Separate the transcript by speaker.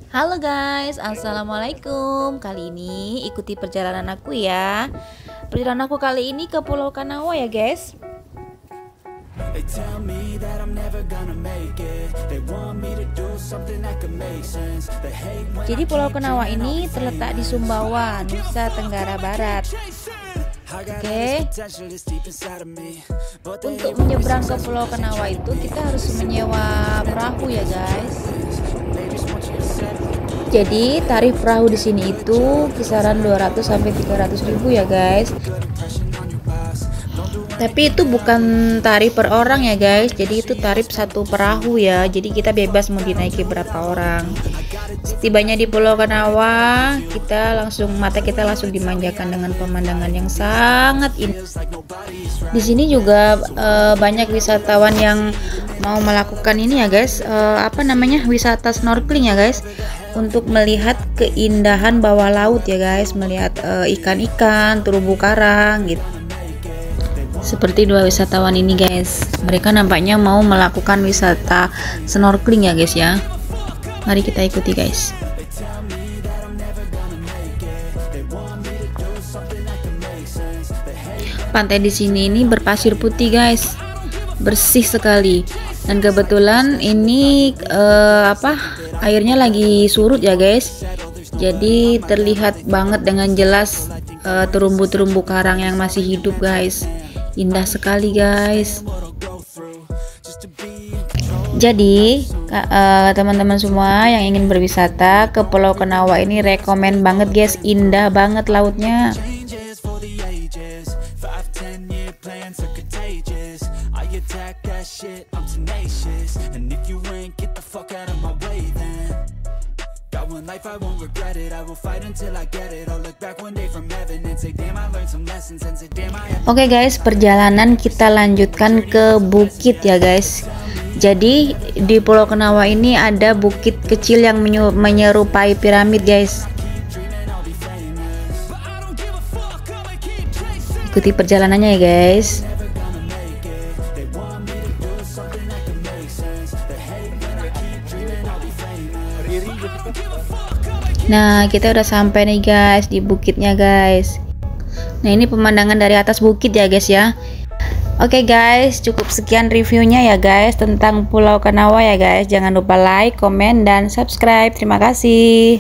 Speaker 1: Halo guys, assalamualaikum. Kali ini ikuti perjalanan aku ya. Perjalanan aku kali ini ke Pulau Kanawa ya guys. Jadi Pulau Kanawa ini terletak di Sumbawa, Nusa Tenggara Barat. Oke. Untuk menyeberang ke Pulau Kanawa itu kita harus menyewa perahu ya guys. Jadi tarif perahu di sini itu kisaran 200 sampai 300 ribu ya guys. Tapi itu bukan tarif per orang ya guys. Jadi itu tarif satu perahu ya. Jadi kita bebas mau dinaiki berapa orang. Setibanya di Pulau Kanawa, mata kita langsung dimanjakan dengan pemandangan yang sangat indah. Di sini juga banyak wisatawan yang mau melakukan ini ya guys. Wisata snorkeling ya guys. Untuk melihat keindahan bawah laut ya guys, melihat ikan-ikan, terumbu karang gitu. Seperti dua wisatawan ini guys, mereka nampaknya mau melakukan wisata snorkeling ya guys ya. Mari kita ikuti guys. Pantai di sini ini berpasir putih guys, bersih sekali. Dan kebetulan ini airnya lagi surut ya guys. Jadi terlihat banget dengan jelas terumbu-terumbu karang yang masih hidup guys. Indah sekali guys. Jadi teman-teman semua yang ingin berwisata ke Pulau Kanawa ini rekomen banget guys. Indah banget lautnya. Oke guys, perjalanan kita lanjutkan ke bukit ya guys. Jadi di Pulau Kanawa ini ada bukit kecil yang menyerupai piramid guys. Ikuti perjalanannya ya guys. Nah, kita udah sampai nih guys di bukitnya guys. Nah, ini pemandangan dari atas bukit ya guys ya. Oke guys, cukup sekian reviewnya ya guys tentang Pulau Kanawa ya guys. Jangan lupa like, komen, dan subscribe. Terima kasih.